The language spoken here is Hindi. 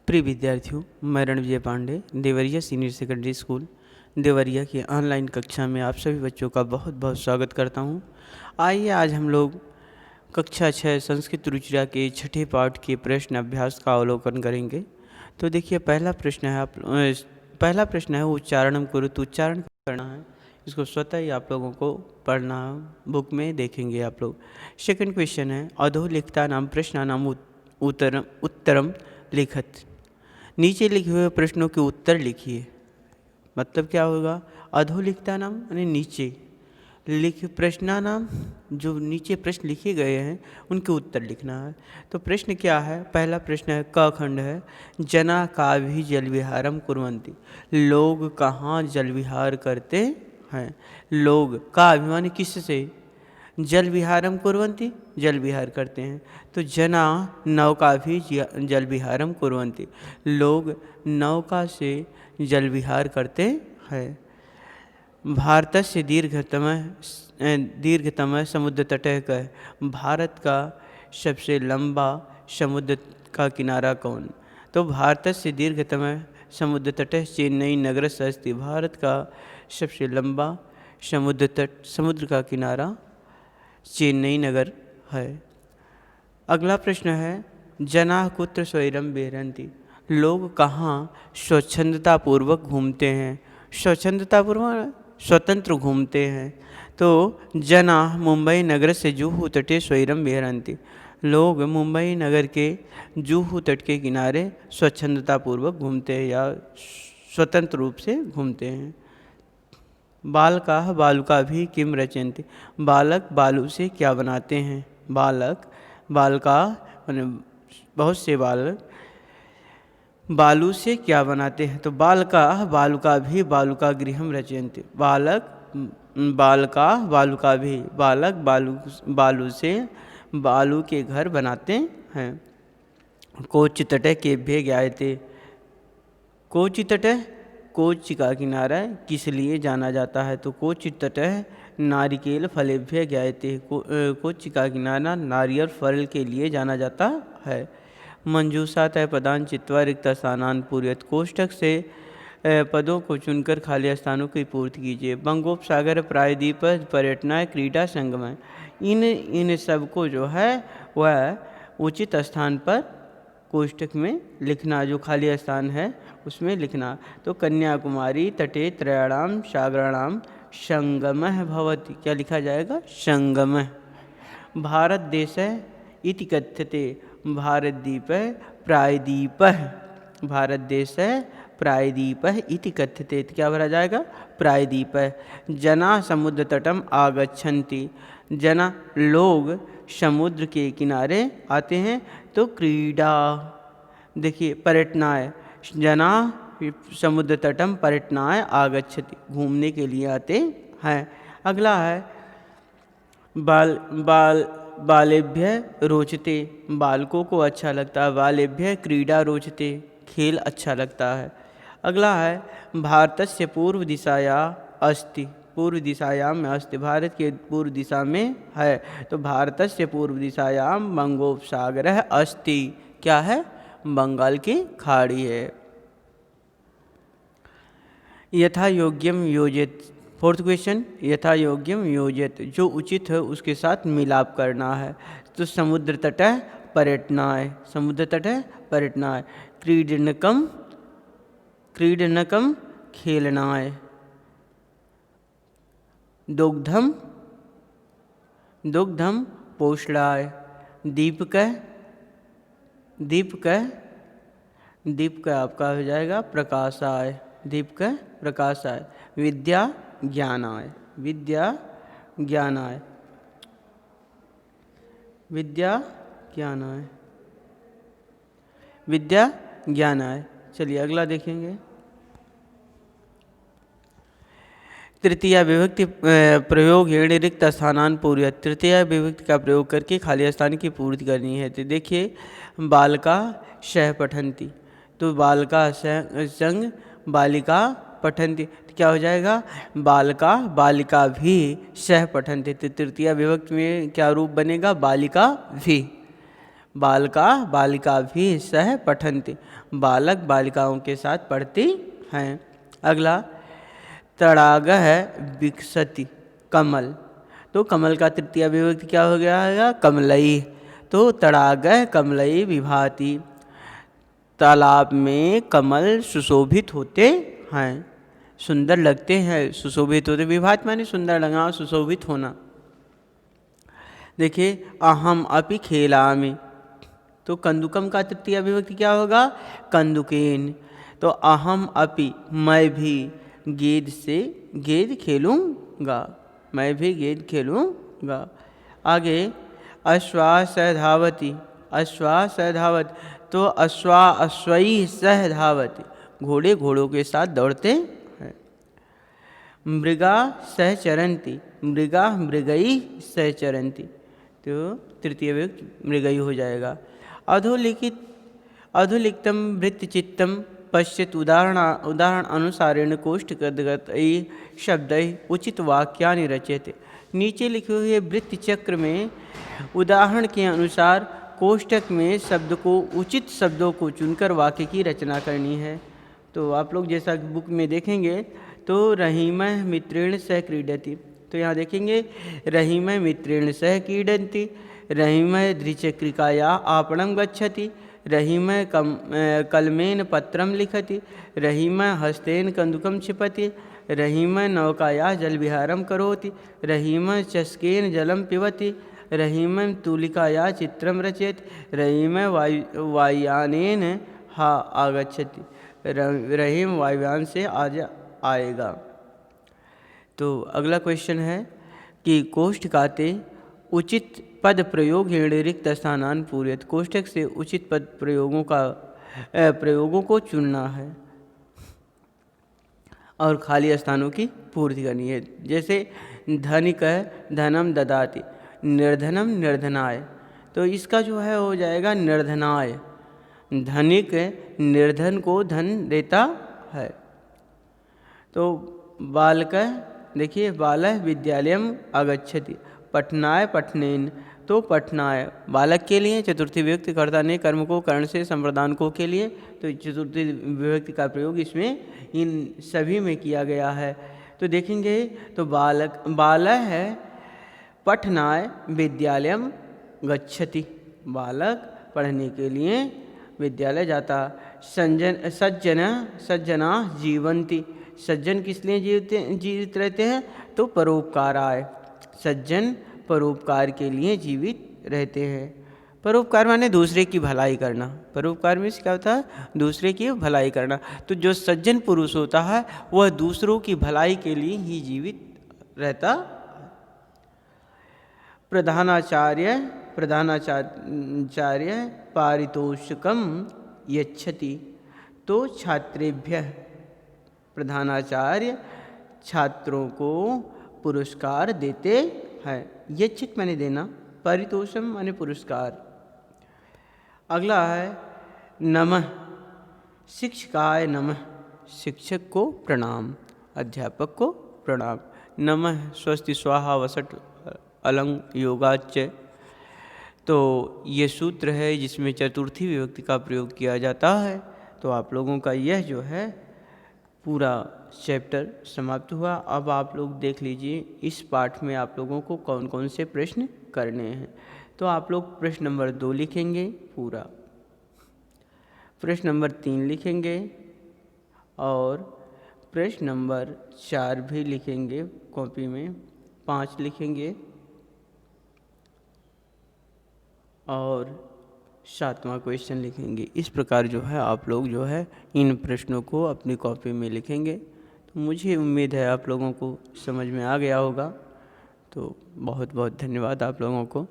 प्रिय विद्यार्थियों, मैं Ranvijay Pandey Deoria senior secondary school Deoria की ऑनलाइन कक्षा में आप सभी बच्चों का बहुत बहुत स्वागत करता हूं। आइए आज हम लोग कक्षा 6 संस्कृत रुचिरा के छठे पाठ के प्रश्न अभ्यास का अवलोकन करेंगे। तो देखिए, पहला प्रश्न है उच्चारणम कुरुत। उच्चारण करना है, इसको स्वतः ही आप लोगों को पढ़ना, बुक में देखेंगे आप लोग। सेकंड क्वेश्चन है अधोलिखिता नाम प्रश्नानाम उत्तरम लिखत। नीचे लिखे हुए प्रश्नों के उत्तर लिखिए। मतलब क्या होगा? अधोलिखिता नाम यानी नीचे प्रश्ना नाम, जो नीचे प्रश्न लिखे गए हैं उनके उत्तर लिखना है। तो प्रश्न क्या है? पहला प्रश्न है क खंड है, जना का भी जल विहारम कुर्वन्ति। लोग कहाँ जल विहार करते हैं? लोग का अभिमानी किससे? जल विहारम कुर्वन्ति, जल विहार करते हैं। तो जना नौका भी जल विहारम कुर्वन्ति। लोग नौका से जल विहार करते हैं। भारतस्य दीर्घतम समुद्र तटः कः। भारत का सबसे लंबा समुद्र का किनारा कौन? तो भारतस्य दीर्घतम समुद्र तटः चेन्नई नगरस्य अस्ति। भारत का सबसे लंबा समुद्र का किनारा चेन्नई नगर है। अगला प्रश्न है जनाः कुत्र स्वैरम विहरन्ति। लोग कहाँ स्वच्छंदतापूर्वक घूमते हैं? स्वच्छंदतापूर्वक स्वतंत्र घूमते हैं। तो जनाः मुंबई नगर से जुहू तटे स्वैरम विहरन्ति। लोग मुंबई नगर के जुहू तट के किनारे स्वच्छंदतापूर्वक घूमते हैं या स्वतंत्र रूप से घूमते हैं। बालकाः बालुका भी किम रचयन्ति। बालक बालू से क्या बनाते हैं? बालका बहुत से बालक बालू से क्या बनाते हैं? तो बालकाः बालुका भी बालुका गृहम रचयन्ति। बालका बालुका भी बालक बालू से बालू के घर बनाते हैं। कोचि तटः केभ्यः ज्ञायते। कोचि तटः, कोचि का किनारा किस लिए जाना जाता है? तो कोचि तटः नारिकेल फलेभ्यः ज्ञायते। कोचि का किनारा नारियल फल के लिए जाना जाता है। मंजूषातः पदान चित्वा रिक्त स्थानान पूरयत। कोष्ठक से पदों को चुनकर खाली स्थानों की पूर्ति कीजिए। बंगोपसागर, प्रायद्वीप, पर्यटन, क्रीडा संगम, इन सब को जो है वह उचित स्थान पर कोष्ठक में लिखना, जो खाली स्थान है उसमें लिखना। तो कन्याकुमारी तटे त्रयाणाम सागराणाम संगमः भवति। क्या लिखा जाएगा? संगमः। भारत देशः इति कथ्यते। भारतद्वीपः प्रायद्वीपः। भारत देशः प्रायद्वीपः इति कथ्यते। क्या भरा जाएगा? प्रायद्वीपः। जना समुद्र तटम आगच्छन्ति। जना लोग समुद्र के किनारे आते हैं। तो क्रीडा, देखिए पर्यटनाय, जना समुद्र तटम पर्यटनाय आगच्छति, घूमने के लिए आते हैं। अगला है बालेभ्य रोचते। बालकों को अच्छा लगता है। बालेभ्य क्रीडा रोचते, खेल अच्छा लगता है। अगला है भारतस्य पूर्व दिशाया अस्ति। पूर्व दिशायाम में अस्ति, भारत के पूर्व दिशा में है। तो भारतस्य पूर्व दिशायाम बंगोपसागरः अस्ति। क्या है? बंगाल की खाड़ी है। यथा योग्यम योजित। फोर्थ क्वेश्चन, यथा योग्यम योजित, जो उचित है उसके साथ मिलाप करना है। तो समुद्र तटः पर्यटनाय, समुद्र तटः पर्यटनाय। क्रीडनकम खेलनाय। दुग्धम पोषणाय। दीपक आपका हो जाएगा प्रकाशाय। दीपक प्रकाशाय। विद्या ज्ञानाय। विद्या ज्ञानाय। विद्या ज्ञानाय। विद्या ज्ञानाय। चलिए अगला देखेंगे। तृतीया विभक्ति प्रयोग रिक्त स्थानान पूर्य। तृतीया विभक्ति का प्रयोग करके खाली स्थान की पूर्ति करनी है। तो देखिए बालका सह पठन्ति। तो बालका संग बालिका पठन्ति। तो क्या हो जाएगा? बालका बालिका भी सह पठन्ति। तो तृतीया विभक्ति में क्या रूप बनेगा? बालिका भी। बालका बालिका भी सह पठन्ति, बालक बालिकाओं के साथ पढ़ती हैं। अगला, तड़ागः विकसति कमल, तो कमल का तृतीय विभक्ति क्या हो गया है? कमलई। तो तड़ागः कमलई विभाति, तालाब में कमल सुशोभित होते हैं, सुंदर लगते हैं, सुशोभित होते। विभात माने सुंदर लगना, सुशोभित होना। देखिए, अहम अपि खेलामि, तो कंदुकम का तृतीय विभक्ति क्या होगा? कंदुकेन। तो अहम अपि मैं भी गेंद से गेंद खेलूँगा, मैं भी गेंद खेलूँगा। आगे, अश्वा सह धावति, अश्वा सह धावति, तो अश्वा अश्वई सह धावति, घोड़े घोड़ों के साथ दौड़ते हैं। मृगा सह चरंती, मृगा मृगई सह चरंती, तो तृतीय विभक्ति मृगई हो जाएगा। अधोलिखित अधोलिखितम वृत्तचित्तम पश्चित उदाहरण अनुसारेण कोष्ठगतै शब्दै उचित वाक्यानि रचयते। नीचे लिखे हुए वृत्त चक्र में उदाहरण के अनुसार कोष्ठक में शब्द को उचित शब्दों को चुनकर वाक्य की रचना करनी है। तो आप लोग जैसा बुक में देखेंगे तो रहीमः मित्रेण सह क्रीडति, तो यहाँ देखेंगे रहीमः मित्रेण सह क्रीडन्ति, रहीमः द्विचक्रिकाया आपणं गच्छति, रहीमः कलमेन पत्रं लिखति, रहीमः हस्तेन कन्दुकं क्षिपति, रहीमः नौकाया जलविहारं करोति, रहीमः चषकेन जलं पिबति, रहीमः तूलिकाया चित्रं रचयति, रहीमः वायुयानेन आगच्छति, रहीम वायुयान से आज आएगा। तो अगला क्वेश्चन है कि कोष्ठकाते उचित पद प्रयोग रिक्त स्थानान पूर्यत, कोष्ठक से उचित पद प्रयोगों को चुनना है और खाली स्थानों की पूर्ति करनी है। जैसे धनिक धनम ददाति, निर्धनम निर्धनाय, तो इसका जो है हो जाएगा निर्धनाय, धनिक निर्धन को धन देता है। तो बालक, देखिए बालः विद्यालयम आगच्छति, पठनाय पठनेन, तो पठनाय बालक के लिए, चतुर्थी विभक्ति कर्ता ने कर्म को कर्ण से संप्रदानको के लिए, तो चतुर्थी विभक्ति का प्रयोग इसमें इन सभी में किया गया है। तो देखेंगे तो बालक बालः है, पठनाय विद्यालयम गच्छति, बालक पढ़ने के लिए विद्यालय जाता। सज्जना जीवंती, सज्जन किस लिए जीवित रहते हैं? तो परोपकाराय, सज्जन परोपकार के लिए जीवित रहते हैं। परोपकार माने दूसरे की भलाई करना, परोपकार में क्या होता है? दूसरे की भलाई करना। तो जो सज्जन पुरुष होता है वह दूसरों की भलाई के लिए ही जीवित रहता। प्रधानाचार्य पारितोषिकम यच्छति, तो छात्रेभ्यः, प्रधानाचार्य छात्रों को पुरस्कार देते हैं। यच्छित माने देना, पारितोषम माने पुरस्कार। अगला है नमः, शिक्षकाय नमः, शिक्षक को प्रणाम, अध्यापक को प्रणाम। नमः स्वस्ति स्वाहा वसट अलंग योगाच, तो ये सूत्र है जिसमें चतुर्थी विभक्ति का प्रयोग किया जाता है। तो आप लोगों का यह जो है पूरा चैप्टर समाप्त हुआ। अब आप लोग देख लीजिए इस पाठ में आप लोगों को कौन कौन से प्रश्न करने हैं। तो आप लोग प्रश्न नंबर 2 लिखेंगे पूरा, प्रश्न नंबर 3 लिखेंगे और प्रश्न नंबर 4 भी लिखेंगे कॉपी में, 5 लिखेंगे और 7वां क्वेश्चन लिखेंगे। इस प्रकार जो है आप लोग जो है इन प्रश्नों को अपनी कॉपी में लिखेंगे। तो मुझे उम्मीद है आप लोगों को समझ में आ गया होगा। तो बहुत बहुत धन्यवाद आप लोगों को।